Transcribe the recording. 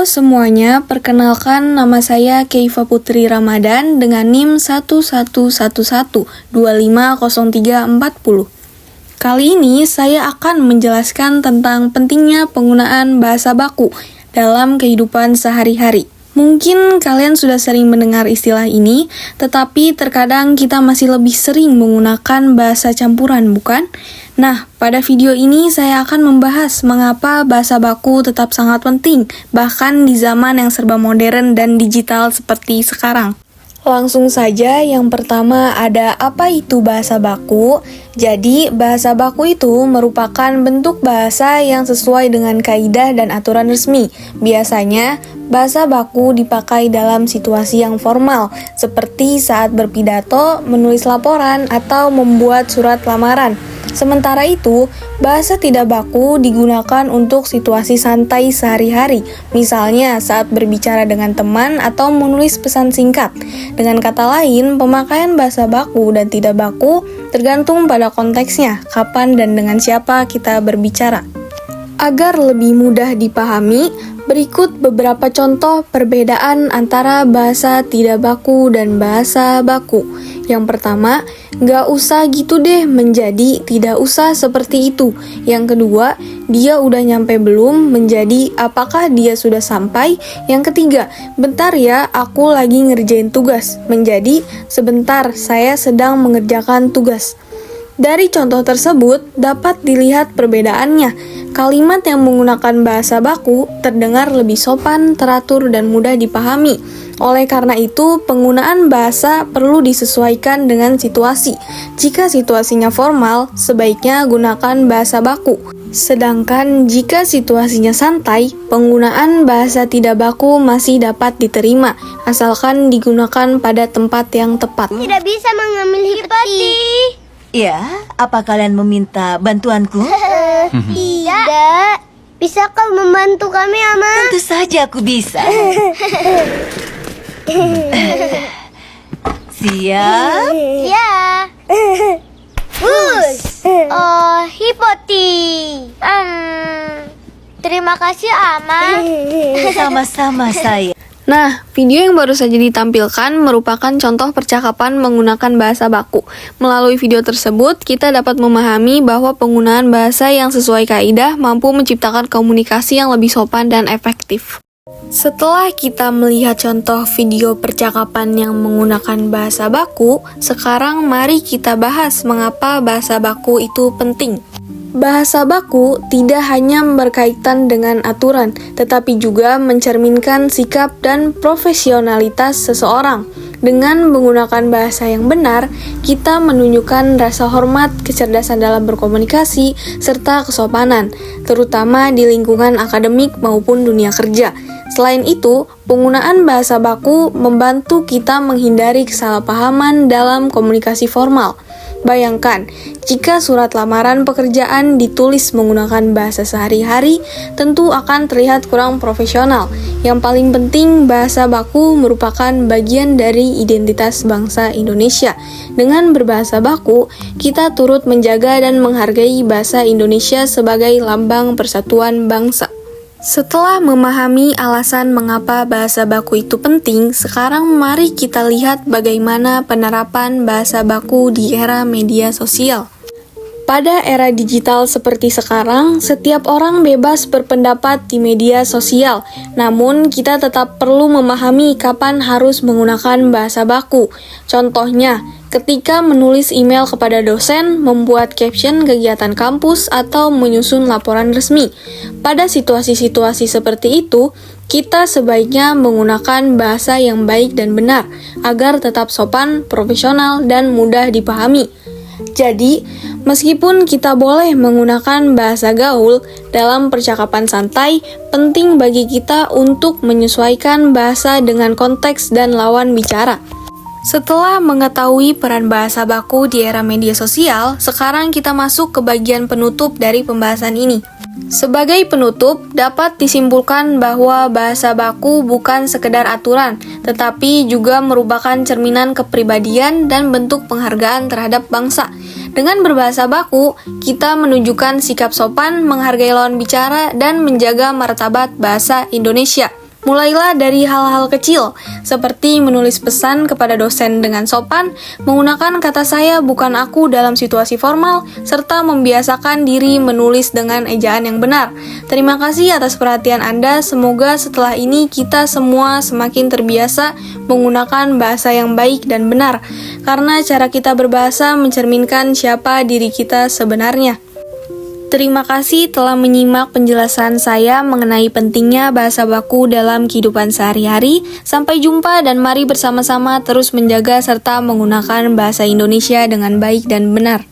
Halo semuanya, perkenalkan nama saya Keifa Putri Ramadan dengan NIM 1111250340. Kali ini saya akan menjelaskan tentang pentingnya penggunaan bahasa baku dalam kehidupan sehari-hari. Mungkin kalian sudah sering mendengar istilah ini, tetapi terkadang kita masih lebih sering menggunakan bahasa campuran, bukan? Nah, pada video ini saya akan membahas mengapa bahasa baku tetap sangat penting, bahkan di zaman yang serba modern dan digital seperti sekarang. Langsung saja, yang pertama ada apa itu bahasa baku? Jadi, bahasa baku itu merupakan bentuk bahasa yang sesuai dengan kaidah dan aturan resmi. Biasanya, bahasa baku dipakai dalam situasi yang formal, seperti saat berpidato, menulis laporan, atau membuat surat lamaran. Sementara itu, bahasa tidak baku digunakan untuk situasi santai sehari-hari, misalnya saat berbicara dengan teman atau menulis pesan singkat. Dengan kata lain, pemakaian bahasa baku dan tidak baku tergantung pada konteksnya, kapan dan dengan siapa kita berbicara. Agar lebih mudah dipahami, berikut beberapa contoh perbedaan antara bahasa tidak baku dan bahasa baku. Yang pertama, nggak usah gitu deh menjadi tidak usah seperti itu. Yang kedua, dia udah nyampe belum menjadi apakah dia sudah sampai. Yang ketiga, bentar ya aku lagi ngerjain tugas menjadi sebentar saya sedang mengerjakan tugas. Dari contoh tersebut dapat dilihat perbedaannya. Kalimat yang menggunakan bahasa baku terdengar lebih sopan, teratur, dan mudah dipahami. Oleh karena itu, penggunaan bahasa perlu disesuaikan dengan situasi. Jika situasinya formal, sebaiknya gunakan bahasa baku. Sedangkan jika situasinya santai, penggunaan bahasa tidak baku masih dapat diterima, asalkan digunakan pada tempat yang tepat. Tidak bisa mengambil hipoti. Ya, apa kalian meminta bantuanku? Tidak. Bisa kau membantu kami, Ama? Tentu saja aku bisa. Siap? Ya. Bus. Oh, hipoti. Terima kasih, Ama. Sama-sama saya. Nah, video yang baru saja ditampilkan merupakan contoh percakapan menggunakan bahasa baku. Melalui video tersebut, kita dapat memahami bahwa penggunaan bahasa yang sesuai kaidah mampu menciptakan komunikasi yang lebih sopan dan efektif. Setelah kita melihat contoh video percakapan yang menggunakan bahasa baku, sekarang mari kita bahas mengapa bahasa baku itu penting. Bahasa baku tidak hanya berkaitan dengan aturan, tetapi juga mencerminkan sikap dan profesionalitas seseorang. Dengan menggunakan bahasa yang benar, kita menunjukkan rasa hormat, kecerdasan dalam berkomunikasi, serta kesopanan, terutama di lingkungan akademik maupun dunia kerja. Selain itu, penggunaan bahasa baku membantu kita menghindari kesalahpahaman dalam komunikasi formal. Bayangkan, jika surat lamaran pekerjaan ditulis menggunakan bahasa sehari-hari, tentu akan terlihat kurang profesional. Yang paling penting, bahasa baku merupakan bagian dari identitas bangsa Indonesia. Dengan berbahasa baku, kita turut menjaga dan menghargai bahasa Indonesia sebagai lambang persatuan bangsa. Setelah memahami alasan mengapa bahasa baku itu penting, sekarang mari kita lihat bagaimana penerapan bahasa baku di era media sosial. Pada era digital seperti sekarang, setiap orang bebas berpendapat di media sosial. Namun, kita tetap perlu memahami kapan harus menggunakan bahasa baku. Contohnya, ketika menulis email kepada dosen, membuat caption kegiatan kampus, atau menyusun laporan resmi. Pada situasi-situasi seperti itu, kita sebaiknya menggunakan bahasa yang baik dan benar, agar tetap sopan, profesional, dan mudah dipahami. Jadi, meskipun kita boleh menggunakan bahasa gaul dalam percakapan santai, penting bagi kita untuk menyesuaikan bahasa dengan konteks dan lawan bicara. Setelah mengetahui peran bahasa baku di era media sosial, sekarang kita masuk ke bagian penutup dari pembahasan ini. Sebagai penutup, dapat disimpulkan bahwa bahasa baku bukan sekedar aturan, tetapi juga merupakan cerminan kepribadian dan bentuk penghargaan terhadap bangsa. Dengan berbahasa baku, kita menunjukkan sikap sopan, menghargai lawan bicara, dan menjaga martabat bahasa Indonesia. Mulailah dari hal-hal kecil, seperti menulis pesan kepada dosen dengan sopan, menggunakan kata saya bukan aku dalam situasi formal, serta membiasakan diri menulis dengan ejaan yang benar. Terima kasih atas perhatian Anda, semoga setelah ini kita semua semakin terbiasa menggunakan bahasa yang baik dan benar, karena cara kita berbahasa mencerminkan siapa diri kita sebenarnya. Terima kasih telah menyimak penjelasan saya mengenai pentingnya bahasa baku dalam kehidupan sehari-hari. Sampai jumpa dan mari bersama-sama terus menjaga serta menggunakan bahasa Indonesia dengan baik dan benar.